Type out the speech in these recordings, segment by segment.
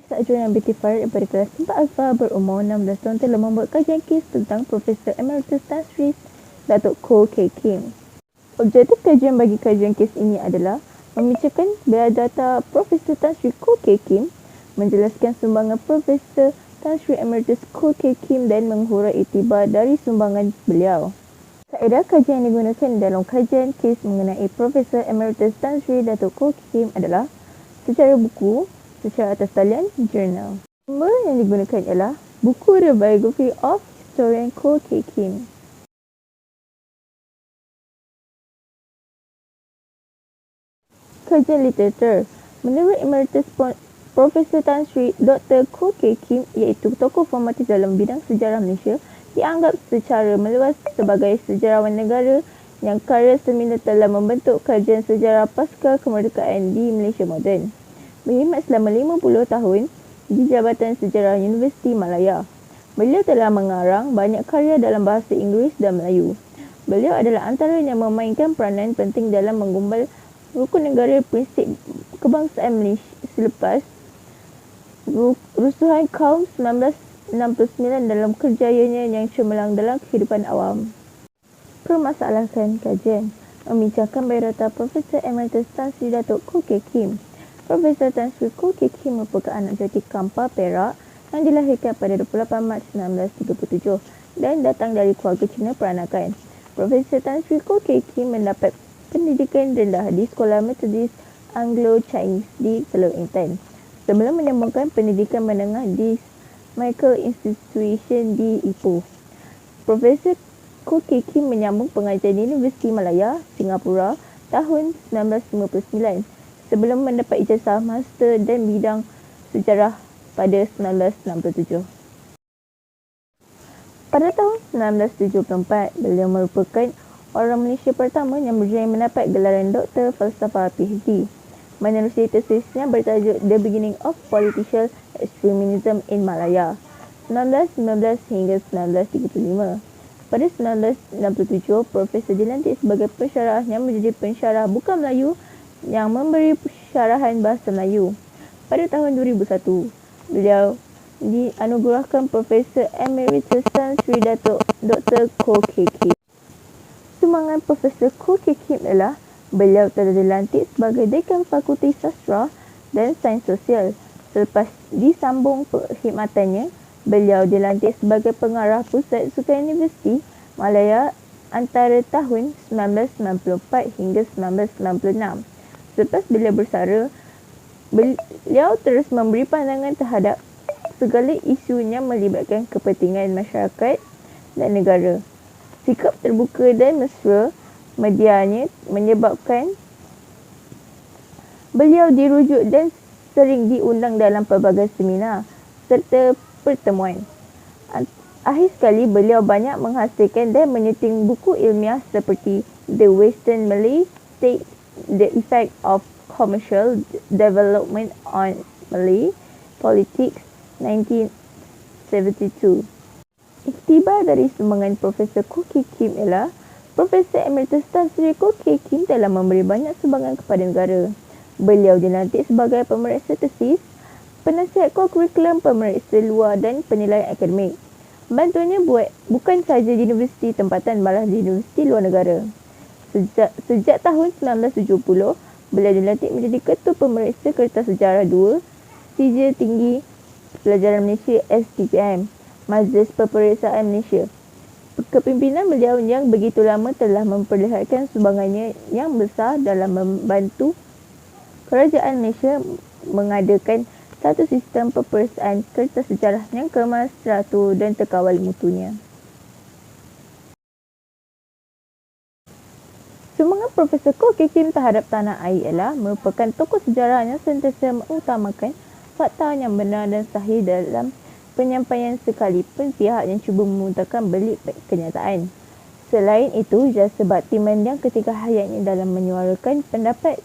Sarjana Beautifier daripada kelas 4 Alpha berumur 16 tahun telah membuat kajian kes tentang Profesor Emeritus Tan Sri Datuk Koh Keng Kim. Objektif kajian bagi kajian kes ini adalah membincangkan biodata Profesor Tan Sri Koh Keng Kim, menjelaskan sumbangan Profesor Tan Sri Emeritus Koh Keng Kim dan menghurai iktibar dari sumbangan beliau. Kaedah kajian yang digunakan dalam kajian kes mengenai Profesor Emeritus Tan Sri Datuk Koh Keng Kim adalah secara buku, secara atas talian jurnal. Sumber yang digunakan ialah buku The Biography of Historian Koh Keng Kim. Kajian literatur. Menurut Emeritus Profesor Tan Sri Dr. Koh Keng Kim, iaitu tokoh formatif dalam bidang sejarah Malaysia, dianggap secara meluas sebagai sejarawan negara yang karya seminar telah membentuk kajian sejarah pasca kemerdekaan di Malaysia moden. Berkhidmat selama 50 tahun di Jabatan Sejarah Universiti Malaya. Beliau telah mengarang banyak karya dalam bahasa Inggeris dan Melayu. Beliau adalah antara yang memainkan peranan penting dalam menggumbal rukun negara prinsip kebangsaan Malaysia selepas rusuhan kaum 1969 dalam kerjayanya yang cemerlang dalam kehidupan awam. Permasalahan kajian. Membincangkan biodata Profesor Emeritus Tan Sri Datuk Koh Keng Kim. Profesor Tan Sri Koh Keng Kim merupakan anak jati Kampar Perak yang dilahirkan pada 28 Mac 1937 dan datang dari keluarga Cina peranakan. Profesor Tan Sri Koh Keng Kim mendapat pendidikan rendah di Sekolah Methodist Anglo-Chinese di Teluk Intan sebelum menyambungkan pendidikan menengah di Michael Institution di Ipoh. Profesor Koh Keng Kim menyambung pengajian di Universiti Malaya, Singapura tahun 1959 sebelum mendapat ijazah master dan bidang sejarah pada 1967. Pada tahun 1974, beliau merupakan orang Malaysia pertama yang berjaya mendapat gelaran Doktor Falsafah PhD. Menerusi tesisnya bertajuk The Beginning of Political Extremism in Malaya, 1919 hingga 1935. Pada 1967, Profesor dilantik sebagai pensyarah yang menjadi pensyarah bukan Melayu yang memberi syarahan bahasa Melayu. Pada tahun 2001, beliau dianugerahkan Profesor Emeritus Tan Sri Datuk Dr. Koh Keng Kim. Sumbangan Profesor Koh Keng Kim adalah beliau telah dilantik sebagai Dekan Fakulti Sastra dan Sains Sosial. Selepas disambung perkhidmatannya, beliau dilantik sebagai pengarah Pusat Sukan Universiti Malaya antara tahun 1994 hingga 1996. Selepas beliau bersara, beliau terus memberi pandangan terhadap segala isu yang melibatkan kepentingan masyarakat dan negara. Sikap terbuka dan mesra medianya menyebabkan beliau dirujuk dan sering diundang dalam pelbagai seminar serta pertemuan. Akhir sekali, beliau banyak menghasilkan dan menyeting buku ilmiah seperti The Western Malay State, The Effect of Commercial Development on Malay Politics, 1972. Iktibar dari sumbangan Profesor Koh Keng Kim ialah Profesor Emeritus Tan Sri Koh Keng Kim telah memberi banyak sumbangan kepada negara. Beliau dilantik sebagai pemeriksa tesis, penasihat kurikulum, pemeriksa luar dan penilaian akademik. Bantuannya bukan sahaja di universiti tempatan, malah di universiti luar negara. Sejak tahun 1970, beliau dilantik menjadi Ketua Pemeriksa Kertas Sejarah 2, Sijil Tinggi Pelajaran Malaysia STPM, Majlis Peperiksaan Malaysia. Kepimpinan beliau yang begitu lama telah memperlihatkan sumbangannya yang besar dalam membantu kerajaan Malaysia mengadakan satu sistem peperiksaan kertas sejarah yang kemas, teratur dan terkawal mutunya. Sumbangan Profesor Koh Keng Kim terhadap tanah air ialah merupakan tokoh sejarah yang sentiasa mengutamakan fakta yang benar dan sahih dalam penyampaian sekalipun pihak yang cuba memutarkan belik kenyataan. Selain itu, jasa baktiman yang ketika hayatnya dalam menyuarakan pendapat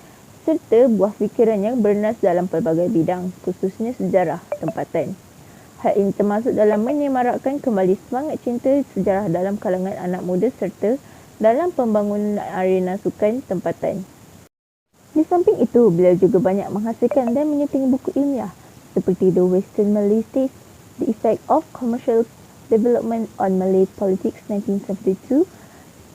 serta buah fikiran yang bernas dalam pelbagai bidang, khususnya sejarah tempatan. Hal ini termasuk dalam menyemarakkan kembali semangat cinta sejarah dalam kalangan anak muda serta dalam pembangunan arena sukan tempatan. Di samping itu, beliau juga banyak menghasilkan dan menyeting buku ilmiah seperti The Western Malay States, The Effect of Commercial Development on Malay Politics 1972,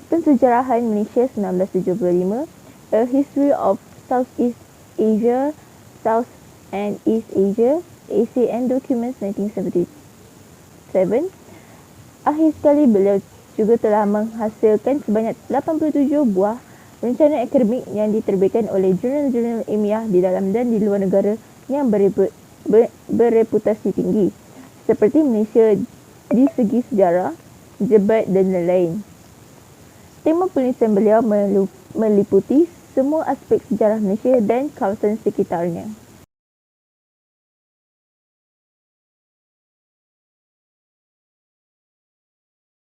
Pensejarahan Malaysia 1975, A History of Southeast Asia, South and East Asia, ASEAN Documents 1977. Akhir sekali, beliau juga telah menghasilkan sebanyak 87 buah rencana akademik yang diterbitkan oleh jurnal-jurnal ilmiah di dalam dan di luar negara yang bereputasi tinggi, seperti Malaysia di segi sejarah, Jebat dan lain-lain. Tema penulisan beliau meliputi semua aspek sejarah Malaysia dan kawasan sekitarnya.